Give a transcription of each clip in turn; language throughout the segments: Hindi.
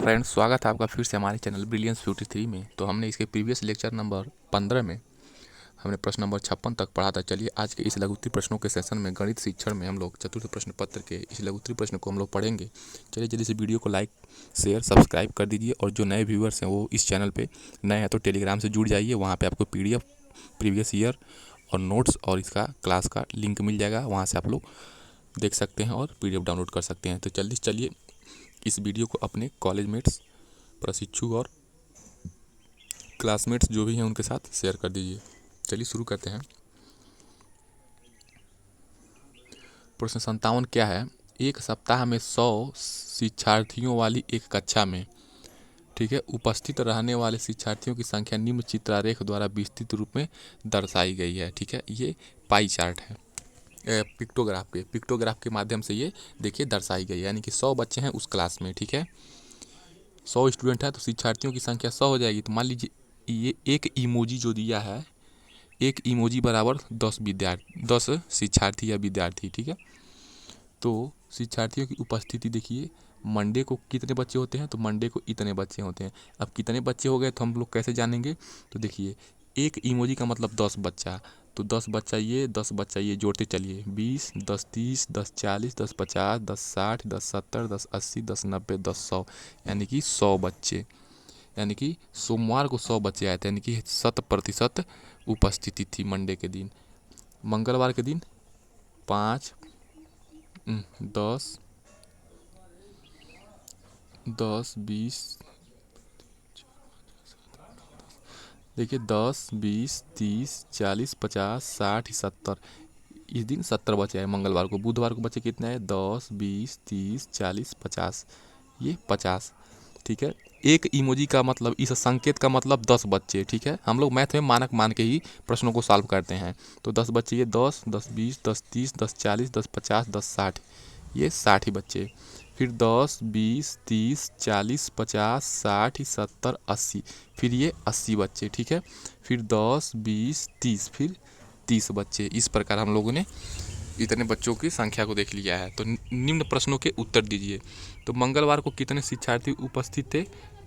फ्रेंड्स, स्वागत है आपका फिर से हमारे चैनल ब्रिलियंस 53 में। तो हमने इसके प्रीवियस लेक्चर नंबर 15 में हमने प्रश्न नंबर 56 तक पढ़ा था। चलिए आज के इस लघुत्तरी प्रश्नों के सेशन में गणित शिक्षण में हम लोग चतुर्थ प्रश्न पत्र के इस लघुत्तरी प्रश्न को हम लोग पढ़ेंगे। चलिए जल्दी से वीडियो को लाइक शेयर सब्सक्राइब कर दीजिए, और जो नए व्यूअर्स हैं वो इस चैनल पर नए हैं तो टेलीग्राम से जुड़ जाइए। वहाँ पर आपको PDF प्रीवियस ईयर और नोट्स और इसका क्लास का लिंक मिल जाएगा, वहाँ से आप लोग देख सकते हैं और PDF डाउनलोड कर सकते हैं। तो जल्दी चलिए इस वीडियो को अपने कॉलेज मेट्स, प्रशिक्षु और क्लासमेट्स जो भी हैं उनके साथ शेयर कर दीजिए। चलिए शुरू करते हैं। प्रश्न 57 क्या है? एक सप्ताह में 100 शिक्षार्थियों वाली एक कक्षा में, ठीक है, उपस्थित रहने वाले शिक्षार्थियों की संख्या निम्न चित्रारेख द्वारा विस्तृत रूप में दर्शाई गई है। ठीक है, ये पाई चार्ट है, पिक्टोग्राफ के माध्यम से ये देखिए दर्शाई गई है। यानी कि 100 बच्चे हैं उस क्लास में, ठीक है, 100 स्टूडेंट है तो शिक्षार्थियों की संख्या 100 हो जाएगी। तो मान लीजिए ये एक इमोजी जो दिया है, एक इमोजी बराबर 10 शिक्षार्थी या विद्यार्थी। ठीक है, तो शिक्षार्थियों की उपस्थिति देखिए, मंडे को कितने बच्चे होते हैं, तो मंडे को इतने बच्चे होते हैं। अब कितने बच्चे हो गए तो हम लोग कैसे जानेंगे? तो देखिए एक इमोजी का मतलब 10 बच्चा, तो 10 बच्चा ये जोड़ते चलिए, 20, 10 30, 10 40, 10 50, 10 60, 10 70, 10 80, 10 90, 10 100, यानी कि 100 बच्चे। यानी कि सोमवार को 100 बच्चे आए थे, यानी कि 100% उपस्थिति थी मंडे के दिन। मंगलवार के दिन 5, 10, 20, देखिए 10, 20, 30, 40, 50, 60, 70, इस दिन 70 बचे आए मंगलवार को। बुधवार को बच्चे कितने आए? 10, 20, 30, 40, 50, ये 50। ठीक है, एक इमोजी का मतलब, इस संकेत का मतलब 10 बच्चे। ठीक है, हम लोग मैथ में मानक मान के ही प्रश्नों को सॉल्व करते हैं। तो 10 बच्चे, ये 10, 10 20, 10 30, 10 40, 10 50, 10 60, ये 60 ही बच्चे। फिर 10, 20, 30, 40, 50, 60, 70, 80, फिर ये 80 बच्चे। ठीक है, फिर 10, 20, 30, फिर 30 बच्चे। इस प्रकार हम लोगों ने इतने बच्चों की संख्या को देख लिया है। तो निम्न प्रश्नों के उत्तर दीजिए। तो मंगलवार को कितने शिक्षार्थी उपस्थित थे?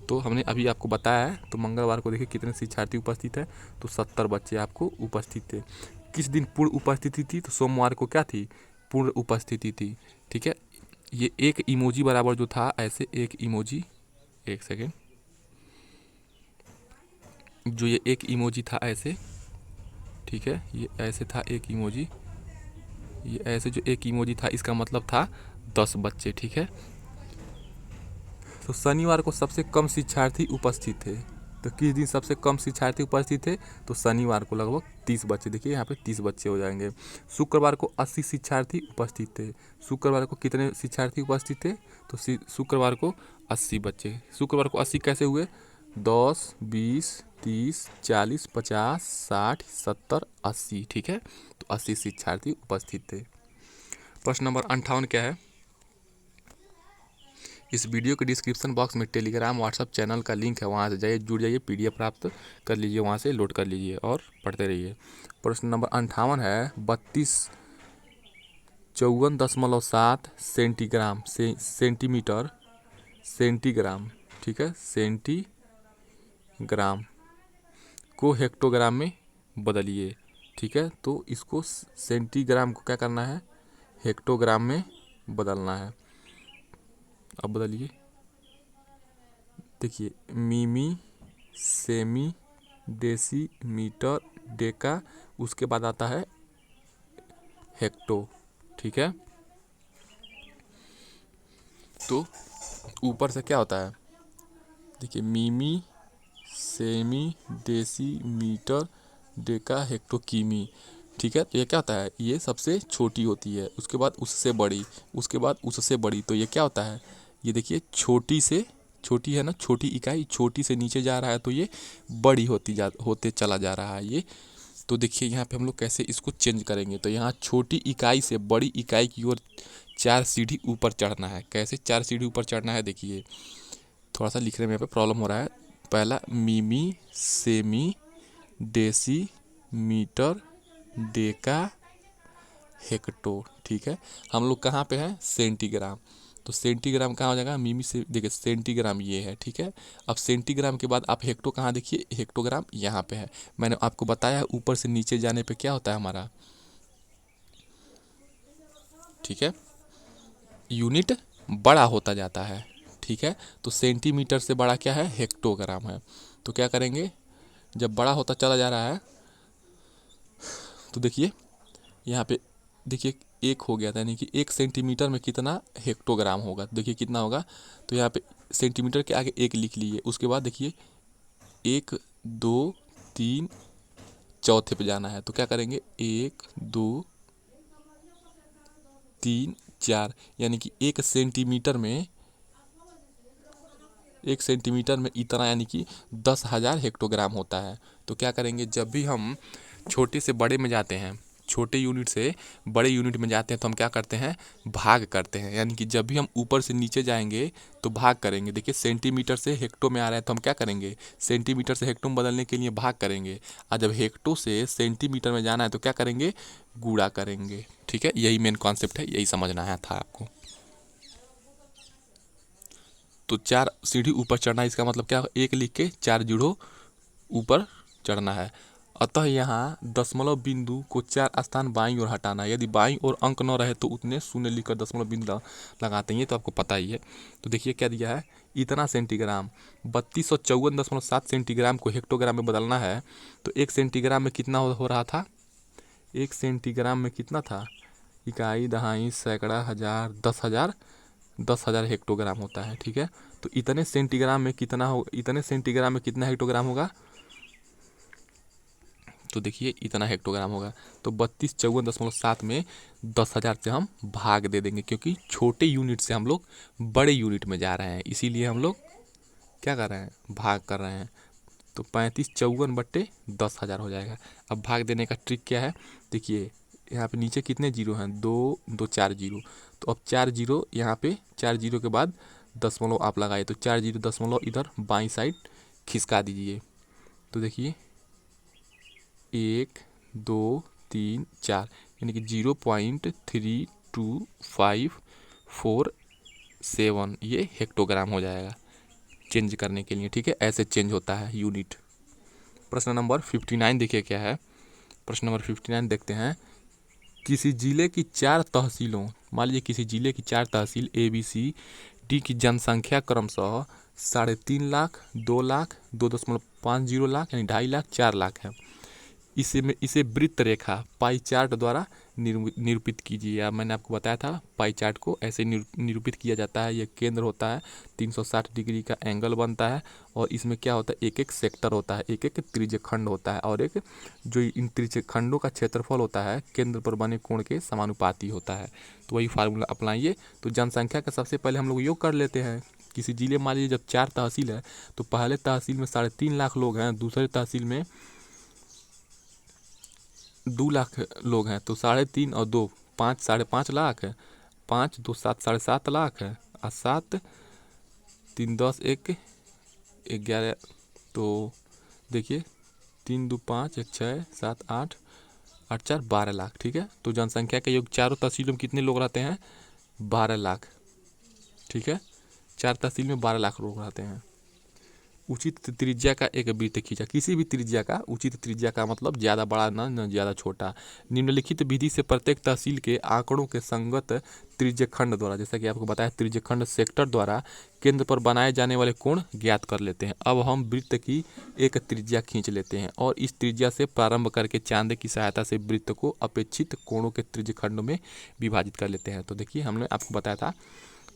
तो हमने अभी आपको बताया है। तो मंगलवार को देखिए कितने शिक्षार्थी उपस्थित है, तो 70 बच्चे आपको उपस्थित थे। किस दिन पूर्ण उपस्थिति थी? तो सोमवार को क्या थी? पूर्ण उपस्थिति थी। ठीक है, ये एक इमोजी बराबर जो था ऐसे, एक इमोजी, एक सेकेंड, जो ये एक इमोजी था ऐसे, ठीक है, ये ऐसे था एक इमोजी, ये ऐसे जो एक इमोजी था इसका मतलब था 10 बच्चे। ठीक है, तो शनिवार को सबसे कम शिक्षार्थी उपस्थित थे। तो किस दिन सबसे कम शिक्षार्थी उपस्थित थे? तो शनिवार को लगभग 30 बच्चे। देखिए यहाँ पे 30 बच्चे हो जाएंगे। शुक्रवार को 80 शिक्षार्थी उपस्थित थे। शुक्रवार को कितने शिक्षार्थी उपस्थित थे? तो शुक्रवार को 80 बच्चे। शुक्रवार को 80 कैसे हुए? 10, 20, 30, 40, 50, 60, 70, 80। ठीक है, तो 80 शिक्षार्थी उपस्थित थे। प्रश्न नंबर 58 क्या है? इस वीडियो के डिस्क्रिप्शन बॉक्स में टेलीग्राम व्हाट्सअप चैनल का लिंक है, वहाँ से जाइए, जुड़ जाइए, PDF प्राप्त कर लीजिए, वहाँ से लोड कर लीजिए और पढ़ते रहिए। प्रश्न नंबर 58 है 3254.7 सेंटीग्राम से सेंटीग्राम, ठीक है, सेंटीग्राम को हेक्टोग्राम में बदलिए। ठीक है, तो इसको सेंटीग्राम को क्या करना है? हेक्टोग्राम में बदलना है। अब बदलिए, देखिए मिमी, सेमी, डेसी, मीटर, डेका, उसके बाद आता है हेक्टो। ठीक है, तो ऊपर से क्या होता है? देखिए मिमी, सेमी, डेसी, मीटर, डेका, हेक्टो, किमी। ठीक है, तो ये क्या होता है? ये सबसे छोटी होती है, उसके बाद उससे बड़ी, उसके बाद उससे बड़ी। तो ये क्या होता है? ये देखिए छोटी से छोटी है ना, छोटी इकाई छोटी से नीचे जा रहा है, तो ये बड़ी होते चला जा रहा है ये। तो देखिए यहाँ पे हम लोग कैसे इसको चेंज करेंगे। तो यहाँ छोटी इकाई से बड़ी इकाई की ओर 4 सीढ़ी ऊपर चढ़ना है। कैसे 4 सीढ़ी ऊपर चढ़ना है? देखिए थोड़ा सा लिखने में यहाँ पे प्रॉब्लम हो रहा है। पहला मिमी, सेमी, डेसी, मीटर, डेका, हेक्टो। ठीक है, हम लोग कहाँ पे हैं? सेंटीग्राम। तो सेंटीग्राम कहाँ हो जाएगा, मिमी से देखिए सेंटीग्राम ये है, ठीक है। अब सेंटीग्राम के बाद आप हेक्टो कहाँ देखिए, हेक्टोग्राम यहाँ पे है। मैंने आपको बताया ऊपर से नीचे जाने पे क्या होता है हमारा, ठीक है, यूनिट बड़ा होता जाता है, ठीक है। तो सेंटीमीटर से बड़ा क्या है, हेक्टोग्राम है। तो क्या करेंगे, जब बड़ा होता चला जा रहा है तो देखिए यहाँ पे देखिए एक हो गया था, यानी कि 1 सेंटीमीटर में कितना हेक्टोग्राम होगा, देखिए कितना होगा। तो यहाँ पे सेंटीमीटर के आगे एक लिख लिए, उसके बाद देखिए 1 2 3 चौथे पे जाना है। तो क्या करेंगे, 1 2 3 4, यानी कि 1 सेंटीमीटर में इतना, यानी कि 10,000 हेक्टोग्राम होता है। तो क्या करेंगे, जब भी हम छोटे से बड़े में जाते हैं, छोटे यूनिट से बड़े यूनिट में जाते हैं, तो हम क्या करते हैं, भाग करते हैं। यानी कि जब भी हम ऊपर से नीचे जाएंगे तो भाग करेंगे। देखिए सेंटीमीटर से हेक्टो में आ रहा है तो हम क्या करेंगे, सेंटीमीटर से हेक्टो में बदलने के लिए भाग करेंगे। और जब हेक्टो से सेंटीमीटर में जाना है तो क्या करेंगे, गुणा करेंगे, ठीक है। यही मेन कॉन्सेप्ट है, यही समझना है था आपको। तो 4 सीढ़ी ऊपर चढ़ना है, इसका मतलब क्या, एक लिख के 4 जीरो ऊपर चढ़ना है। अतः यहाँ दशमलव बिंदु को 4 स्थान बाईं ओर हटाना है। यदि बाईं ओर अंक न रहे तो उतने शून्य लिखकर दशमलव बिंदु लगाते हैं, ये तो आपको पता ही है। तो देखिए क्या दिया है, इतना सेंटीग्राम, 3254.7 सेंटीग्राम को हेक्टोग्राम में बदलना है। तो 1 सेंटीग्राम में कितना हो रहा था, 1 सेंटीग्राम में कितना था, इकाई, दहाई, सैकड़ा, हजार, 10,000, 10,000 हेक्टोग्राम होता है, ठीक है। तो इतने सेंटीग्राम में कितना हो, इतने सेंटीग्राम में कितना हेक्टोग्राम होगा, तो देखिए इतना हेक्टोग्राम होगा। तो 3254.7 में 10,000 से हम भाग दे देंगे, क्योंकि छोटे यूनिट से हम लोग बड़े यूनिट में जा रहे हैं, इसीलिए हम लोग क्या कर रहे हैं, भाग कर रहे हैं। तो 3554/10,000 हो जाएगा। अब भाग देने का ट्रिक क्या है, देखिए यहाँ पे नीचे कितने जीरो हैं, 2 2 4 जीरो। तो अब 4 जीरो यहाँ पे, 4 जीरो के बाद दशमलव आप लगाए, तो 4 जीरो दशमलव इधर बाईं साइड खिसका दीजिए। तो देखिए 1 2 3 4, यानी कि 0.3257 ये हेक्टोग्राम हो जाएगा चेंज करने के लिए, ठीक है। ऐसे चेंज होता है यूनिट। प्रश्न नंबर 59 देखिए क्या है, प्रश्न नंबर 59 देखते हैं। किसी जिले की 4 तहसीलों, मान लीजिए किसी जिले की 4 तहसील ABCD की जनसंख्या क्रमशः 3.5 लाख, 2 लाख, 2.50 लाख, यानी 2.5 लाख, 4 लाख है। इसे वृत्त रेखा पाई चार्ट द्वारा निरूपित कीजिए। या मैंने आपको बताया था पाई चार्ट को ऐसे निरूपित किया जाता है। यह केंद्र होता है, 360 डिग्री का एंगल बनता है, और इसमें क्या होता है, एक एक सेक्टर होता है, एक एक त्रिज्यखंड होता है, और एक जो इन त्रिज्यखंडों का क्षेत्रफल होता है केंद्र पर बने कोण के समानुपाती होता है। तो वही फार्मूला अपनाइए। तो जनसंख्या का सबसे पहले हम लोग योग कर लेते हैं। किसी जिले मान लीजिए जब 4 तहसील है, तो पहले तहसील में 3.5 लाख लोग हैं, दूसरे तहसील में 2 लाख लोग हैं। तो 3.5 और 2 5, 5.5 लाख है, 5 2 7, 7.5 लाख है, और 7 3 10 1 11। तो देखिए 3 2 5 1 6 7 8 8 4 12 लाख, ठीक है। तो जनसंख्या का योग चारों तहसीलों में कितने लोग रहते हैं, 12 लाख, ठीक है। 4 तहसील में 12 लाख लोग रहते हैं। उचित त्रिज्या का एक वृत्त खींचा, किसी भी त्रिज्या का, उचित त्रिज्या का मतलब ज़्यादा बड़ा न ज़्यादा छोटा। निम्नलिखित विधि से प्रत्येक तहसील के आंकड़ों के संगत त्रिज्यखंड द्वारा, जैसा कि आपको बताया त्रिज्यखंड सेक्टर द्वारा केंद्र पर बनाए जाने वाले कोण ज्ञात कर लेते हैं। अब हम वृत्त की एक त्रिज्या खींच लेते हैं और इस त्रिज्या से प्रारंभ करके चांदे की सहायता से वृत्त को अपेक्षित कोणों के त्रिज्यखंड में विभाजित कर लेते हैं। तो देखिए हमने आपको बताया था।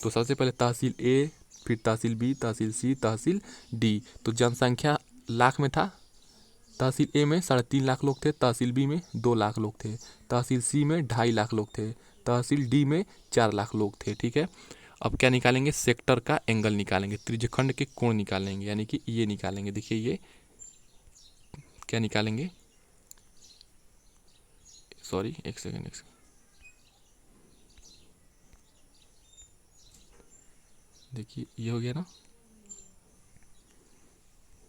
तो सबसे पहले तहसील A, फिर तहसील B, तहसील C, तहसील D। तो जनसंख्या लाख में था, तहसील A में 3.5 लाख लोग थे, तहसील B में 2 लाख लोग थे, तहसील C में 2.5 लाख लोग थे, तहसील D में 4 लाख लोग थे, ठीक है। अब क्या निकालेंगे, सेक्टर का एंगल निकालेंगे, त्रिज्यखंड के कोण निकालेंगे, यानी कि ये निकालेंगे। देखिए ये क्या निकालेंगे, सॉरी एक सेकेंड, देखिए ये हो गया ना,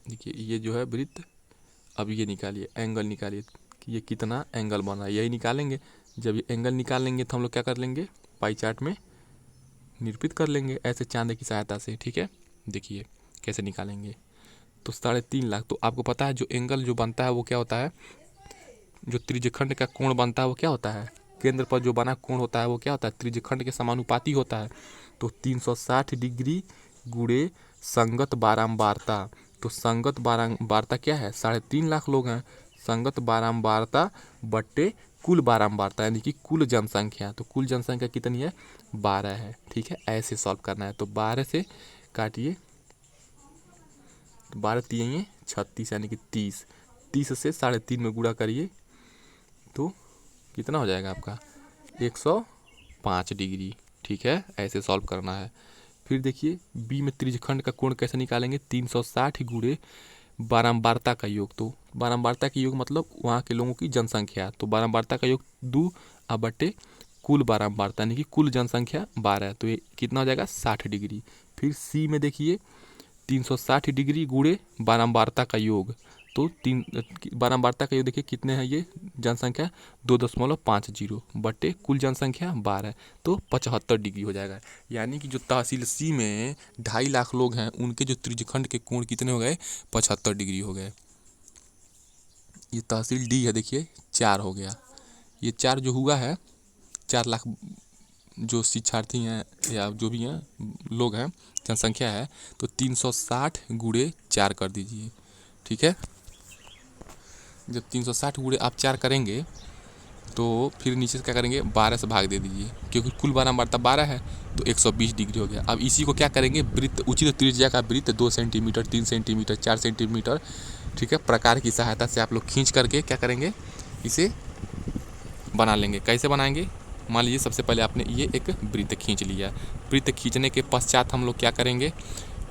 देखिए ये जो है वृत्त। अब ये निकालिए, एंगल निकालिए कि ये कितना एंगल बन रहा है, यही निकालेंगे। जब ये एंगल निकाल लेंगे तो हम लोग क्या कर लेंगे, पाई चार्ट में निरूपित कर लेंगे ऐसे चांदे की सहायता से। ठीक है, देखिए कैसे निकालेंगे। तो 3.5 लाख, तो आपको पता है जो एंगल जो बनता है वो क्या होता है, जो त्रिज्यखंड का कोण बनता है वो क्या होता है, केंद्र पर जो बना कोण होता है वो क्या होता है, त्रिज्यखंड के समानुपाती होता है। तो 360 डिग्री गुणे संगत बारंबारता, तो संगत बारंबारता क्या है, 3.5 लाख लोग हैं, संगत बारंबारता बट्टे कुल बारंबारता यानी कि कुल जनसंख्या, तो कुल जनसंख्या कितनी है, 12 है। ठीक है, ऐसे सॉल्व करना है। तो 12 से काटिए, 12 तिये 36 यानी कि 30, 30 से 3.5 में गुणा करिए तो कितना हो जाएगा आपका 105 डिग्री। ठीक है, ऐसे सॉल्व करना है। फिर देखिए बी में त्रिज्यखंड का कोण कैसे निकालेंगे, 360 गुणे बारंबारता का योग, तो बारंबारता का योग मतलब वहाँ के लोगों की जनसंख्या, तो बारंबारता का योग 2 बटे कुल बारंबारता यानी कि कुल जनसंख्या 12 है, तो ये कितना हो जाएगा 60 डिग्री। फिर सी में देखिए 360 डिग्री गुणे बारंबारता का योग, तो बारंबारता का योग देखिए कितने हैं, ये जनसंख्या 2.50 बटे कुल जनसंख्या 12, तो 75 डिग्री हो जाएगा। यानी कि जो तहसील सी में 2.5 लाख लोग हैं उनके जो त्रिज्यखंड के कोण कितने हो गए, 75 डिग्री हो गए। ये तहसील डी है, देखिए 4 हो गया। ये 4 जो हुआ है, 4 लाख जो शिक्षार्थी हैं या जो भी हैं लोग हैं, जनसंख्या है, तो 360 गुणे 4 कर दीजिए। ठीक है, जब 360 गुणे आप 4 करेंगे तो फिर नीचे से क्या करेंगे, 12 से भाग दे दीजिए, क्योंकि कुल बारंबारता 12 है, तो 120 डिग्री हो गया। अब इसी को क्या करेंगे, वृत्त उचित त्रिज्या का वृत्त 2 सेंटीमीटर 3 सेंटीमीटर 4 सेंटीमीटर, ठीक है, प्रकार की सहायता से आप लोग खींच करके क्या करेंगे, इसे बना लेंगे। कैसे बनाएंगे, मान लीजिए सबसे पहले आपने ये एक वृत्त खींच लिया, वृत्त खींचने के पश्चात हम लोग क्या करेंगे,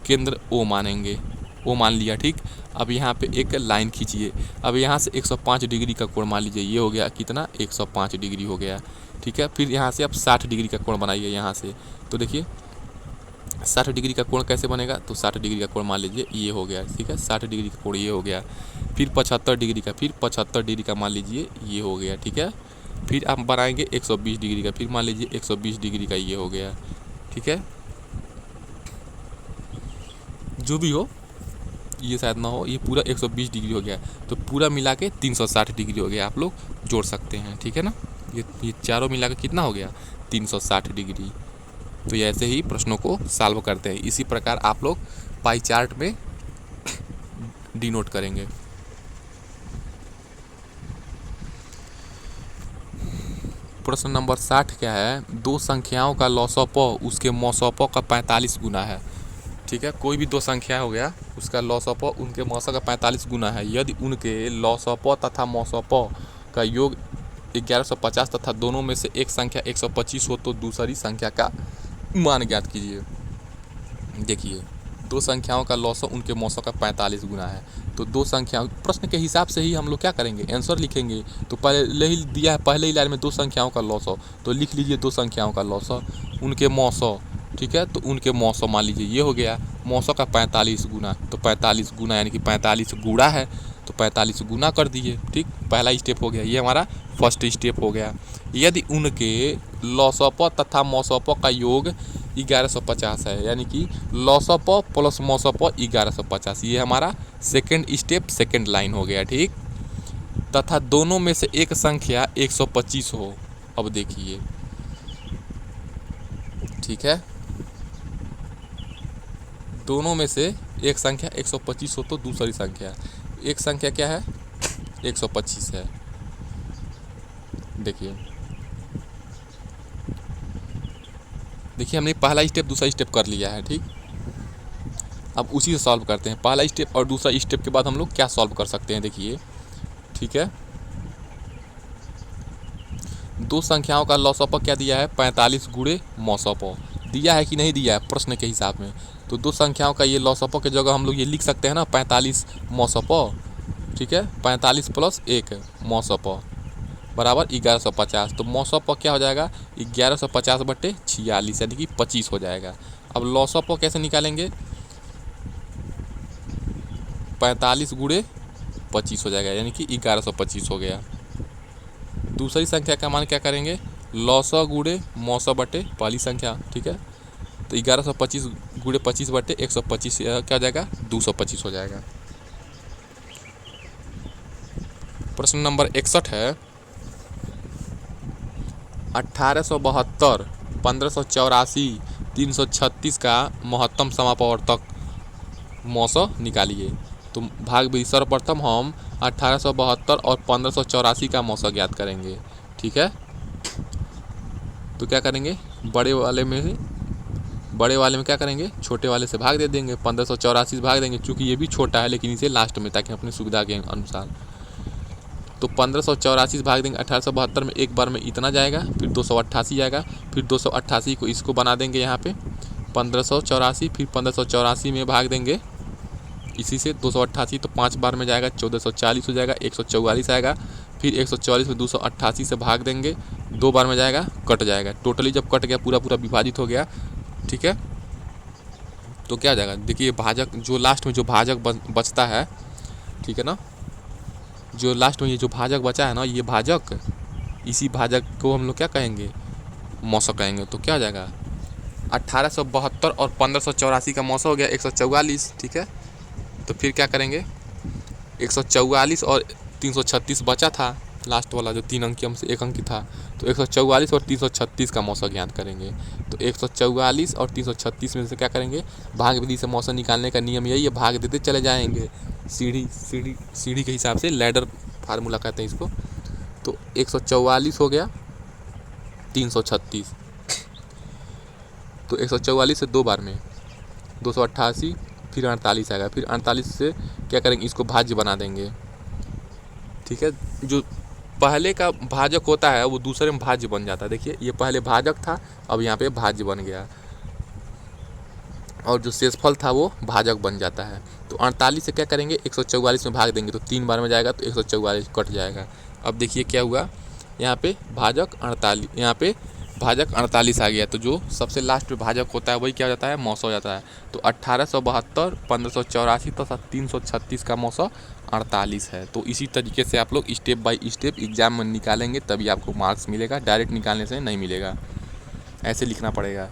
केंद्र ओ मानेंगे, ओ मान लिया। ठीक, अब यहाँ पे एक लाइन खींचिए, अब यहाँ से 105 डिग्री का कोण मान लीजिए, ये हो गया कितना, 105 डिग्री हो गया। ठीक है, फिर यहाँ से आप 60 डिग्री का कोण बनाइए यहाँ से, तो देखिए 60 डिग्री का कोण कैसे बनेगा, तो 60 डिग्री का कोण मान लीजिए ये हो गया। ठीक है, 60 डिग्री का कोण ये हो गया। फिर 75 डिग्री का, फिर 75 डिग्री का मान लीजिए ये हो गया। ठीक है, फिर आप बनाएंगे 120 डिग्री का, फिर मान लीजिए 120 डिग्री का ये हो गया। ठीक है, जो भी हो, ये शायद ना हो, ये पूरा 120 डिग्री हो गया, तो पूरा मिला के 360 डिग्री हो गया, आप लोग जोड़ सकते हैं। ठीक है ना, ये चारों मिला के कितना हो गया, 360 डिग्री। तो ये ऐसे ही प्रश्नों को सॉल्व करते हैं, इसी प्रकार आप लोग पाई चार्ट में डिनोट करेंगे। प्रश्न नंबर 60 क्या है, दो संख्याओं का लॉसअप उसके मौसौप का 45 गुना है। ठीक है, कोई भी दो संख्या हो गया, उसका लॉसअप उनके मौसम का 45 गुना है। यदि उनके लॉसअप तथा मौसौप का योग 1150 तथा दोनों में से एक संख्या 125 हो तो दूसरी संख्या का मान ज्ञात कीजिए। देखिए दो संख्याओं का लॉसअप उनके मौसम का 45 गुना है, तो दो संख्याओं, प्रश्न के हिसाब से ही हम लोग क्या करेंगे, आंसर लिखेंगे। तो पहले ही दिया है, पहले ही लाइन में दो संख्याओं का लॉसअप, तो लिख लीजिए दो संख्याओं का लॉसअप उनके मौसम। ठीक है, तो उनके मौसम मान लीजिए ये हो गया, मौसम का 45 गुना, तो 45 गुना यानी कि 45 गुणा है, तो 45 गुना कर दिए। ठीक, पहला स्टेप हो गया, ये हमारा फर्स्ट स्टेप हो गया। यदि उनके लॉसअप तथा मौसौप का योग 1150 है, यानी कि लॉसअप प्लस मौसौप 1150, ये हमारा सेकंड स्टेप, सेकंड लाइन हो गया। ठीक, तथा दोनों में से एक संख्या 125 हो। अब देखिए, ठीक है, दोनों में से एक संख्या 125 हो तो दूसरी संख्या, एक संख्या क्या है, 125 है। देखिए हमने पहला स्टेप दूसरा स्टेप कर लिया है। ठीक, अब उसी से सॉल्व करते हैं, पहला स्टेप और दूसरा स्टेप के बाद हम लोग क्या सॉल्व कर सकते हैं। देखिए, ठीक है, दो संख्याओं का लॉसअप क्या दिया है, 45 गुणे मौसौप दिया है कि नहीं दिया है प्रश्न के हिसाब में। तो दो संख्याओं का ये लॉसअप के जगह हम लोग ये लिख सकते हैं ना, 45 मौसौप। ठीक है, 45 प्लस 1 मौसौप बराबर 1150, तो मौसौप क्या हो जाएगा, 1150 बटे 46 यानी कि 25 हो जाएगा। अब लॉसअप कैसे निकालेंगे, 45 गुणे 25 हो जाएगा, यानी कि 1125 हो गया। दूसरी संख्या का मान क्या करेंगे, लॉसअ गुणे मौसौ बटे पहली संख्या। ठीक है, तो 1125 गुणे 25 बटे 125 क्या हो जाएगा 225 हो जाएगा। प्रश्न नंबर 61 है 1872, 1584, 336 का महत्तम समापवर्तक मौसम निकालिए। तो भाग विधि सर्वप्रथम हम 1872 और 1584 का मौसम ज्ञात करेंगे। ठीक है, तो क्या करेंगे, बड़े वाले में क्या करेंगे, छोटे वाले से भाग दे देंगे, 1584 से भाग देंगे, क्योंकि ये भी छोटा है लेकिन इसे लास्ट में, ताकि अपनी सुविधा के अनुसार। तो 1584 से भाग देंगे 1872 में, एक बार में इतना जाएगा, फिर 288 जाएगा, फिर 288 को इसको बना देंगे यहाँ पे 1584, फिर 1584 में भाग देंगे इसी से 288, तो 5 बार में जाएगा 1440 हो जाएगा, 144 आएगा, फिर 144 में 288 से भाग देंगे, 2 बार में जाएगा, कट जाएगा। टोटली जब कट गया पूरा पूरा विभाजित हो गया। ठीक है, तो क्या हो जाएगा, देखिए भाजक जो लास्ट में जो भाजक बचता है, ठीक है ना, जो लास्ट में ये जो भाजक बचा है ना, ये भाजक, इसी भाजक को हम लोग क्या कहेंगे, मौसम कहेंगे। तो क्या हो जाएगा 1872 और 1584 का मौसम हो गया 144। ठीक है, तो फिर क्या करेंगे, 144 और 336 बचा था, लास्ट वाला जो 3 अंकी हमसे 1 अंकी था, तो 144 और 336 का मौसम ज्ञात करेंगे। तो 144 और 336 में से क्या करेंगे, भाग विधि से मौसम निकालने का नियम यही है, भाग देते चले जाएंगे, सीढ़ी के हिसाब से, लैडर फार्मूला कहते हैं इसको। तो 144 हो गया 336, तो 144 से 2 बार में 288, फिर 48 आएगा, फिर 48 से क्या करेंगे, इसको भाज्य बना देंगे। ठीक है, जो पहले का भाजक होता है वो दूसरे में भाज्य बन जाता है। देखिए ये पहले भाजक था, अब यहाँ पे भाज्य बन गया, और जो शेषफल था वो भाजक बन जाता है। तो 48 से क्या करेंगे, 144 में भाग देंगे, तो 3 बार में जाएगा, तो 144 कट जाएगा। अब देखिए क्या हुआ, यहाँ पे भाजक 48, यहाँ पे भाजक 48 आ गया, तो जो सबसे लास्ट में भाजक होता है वही क्या हो जाता है, मौसम हो जाता है। तो 1872, 1584 तथा 336 का मौसम 48 है। तो इसी तरीके से आप लोग स्टेप बाय स्टेप एग्जाम में निकालेंगे, तभी आपको मार्क्स मिलेगा, डायरेक्ट निकालने से नहीं मिलेगा, ऐसे लिखना पड़ेगा।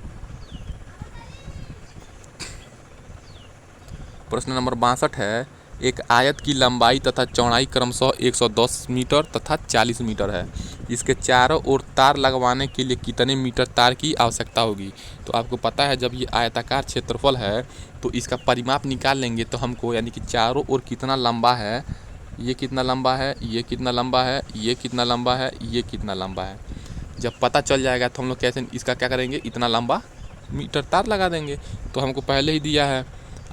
प्रश्न नंबर 62 है, एक आयत की लंबाई तथा चौड़ाई क्रमशः 110 मीटर तथा 40 मीटर है, इसके चारों ओर तार लगवाने के लिए कितने मीटर तार की आवश्यकता होगी। तो आपको पता है जब ये आयताकार क्षेत्रफल है तो इसका परिमाप निकाल लेंगे, तो हमको यानी कि चारों ओर कितना लंबा है, ये कितना लंबा है, ये कितना लंबा है, ये कितना लंबा है, ये कितना लंबा है, जब पता चल जाएगा तो हम लोग कैसे इसका क्या करेंगे, इतना लंबा मीटर तार लगा देंगे। तो हमको पहले ही दिया है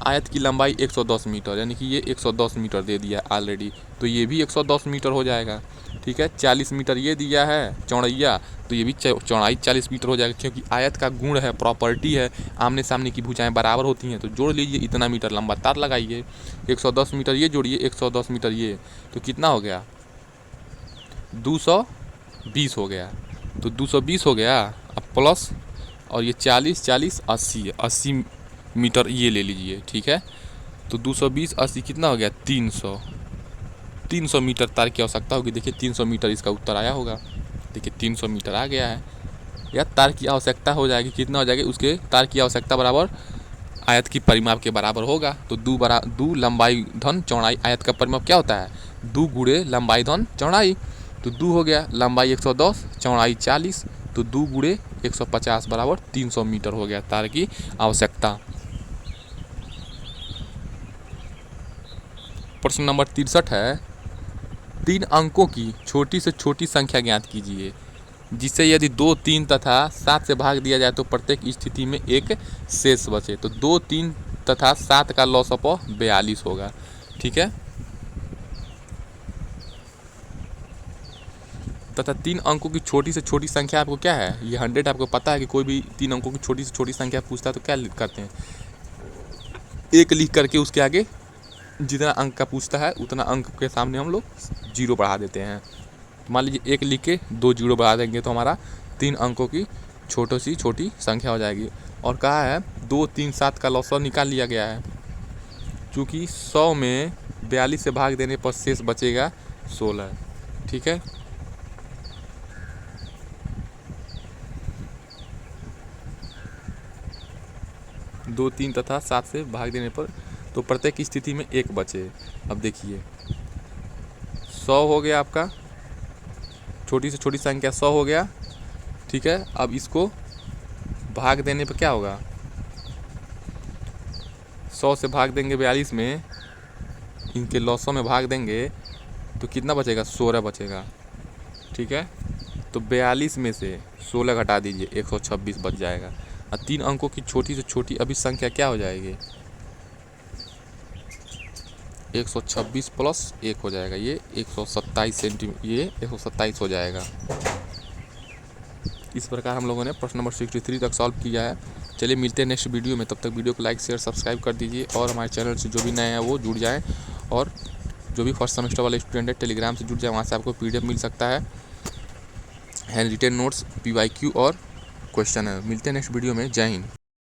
आयत की लंबाई 110 मीटर, यानी कि ये 110 मीटर दे दिया ऑलरेडी, तो ये भी 110 मीटर हो जाएगा। ठीक है, 40 मीटर ये दिया है चौड़ैया, तो ये भी चौड़ाई 40 मीटर हो जाएगा, क्योंकि आयत का गुण है, प्रॉपर्टी है, आमने सामने की भुजाएं बराबर होती हैं। तो जोड़ लीजिए, इतना मीटर लंबा तार लगाइए, 110 मीटर ये जोड़िए, 110 मीटर ये, तो कितना हो गया, 220 हो गया। तो 220 हो गया, अब प्लस और ये 40 40 80 मीटर ये ले लीजिए। ठीक है, तो 220 80 कितना हो गया, 300 मीटर तार की आवश्यकता होगी। देखिए 300 मीटर इसका उत्तर आया होगा, देखिए 300 मीटर आ गया है। या तार की आवश्यकता हो जाएगी, कितना हो जाएगी, उसके तार की आवश्यकता बराबर आयत की परिमाप के बराबर होगा। तो 2 लंबाई धन चौड़ाई, आयत का परिमाप क्या होता है, 2 गुणे लंबाई धन चौड़ाई, तो 2 हो गया, लंबाई 110 चौड़ाई 40, तो 2 गुणे 150 बराबर 300 मीटर हो गया तार की आवश्यकता। प्रश्न नंबर 63 है, 3 अंकों की छोटी से छोटी संख्या ज्ञात कीजिए, जिसे यदि 2, 3 तथा 7 से भाग दिया जाए तो प्रत्येक स्थिति में एक शेष बचे। तो 2, 3 तथा 7 का लॉसअप 42 होगा। ठीक है, तथा 3 अंकों की छोटी से छोटी संख्या आपको क्या है, ये 100 आपको पता है कि कोई भी 3 अंकों की छोटी से छोटी संख्या पूछता है तो क्या करते हैं, एक लिख करके उसके आगे जितना अंक का पूछता है उतना अंक के सामने हम लोग 0 बढ़ा देते हैं। मान लीजिए 1 लिख के 2 0 बढ़ा देंगे तो हमारा 3 अंकों की छोटी सी छोटी संख्या हो जाएगी। और कहा है 2, 3, 7 का लॉसअप निकाल लिया गया है, चूँकि 100 में 42 से भाग देने पर शेष बचेगा 16। ठीक है, 2, 3 तथा 7 से भाग देने पर तो प्रत्येक स्थिति में 1 बचे। अब देखिए 100 हो गया आपका, छोटी से छोटी संख्या 100 हो गया, ठीक है। अब इसको भाग देने पर क्या होगा, 100 से भाग देंगे 42 में, इनके लॉसों में भाग देंगे तो कितना बचेगा, 16 बचेगा, ठीक है। तो 42 में से 16 घटा दीजिए, 126 बच जाएगा। और 3 अंकों की छोटी से छोटी अभी संख्या क्या हो जाएगी, 126 प्लस 1 हो जाएगा, ये 127 सेंटीमीटर, ये 127 हो जाएगा। इस प्रकार हम लोगों ने प्रश्न नंबर 63 तक सॉल्व किया है। चलिए मिलते हैं नेक्स्ट वीडियो में, तब तक वीडियो को लाइक शेयर सब्सक्राइब कर दीजिए और हमारे चैनल से जो भी नए हैं वो जुड़ जाएं, और जो भी फर्स्ट सेमेस्टर वाले स्टूडेंट है टेलीग्राम से जुड़ जाए, वहाँ से आपको PDF मिल सकता है, हैंड रिटेन नोट्स, PYQ और क्वेश्चन है। मिलते हैं नेक्स्ट वीडियो में। जय हिंद।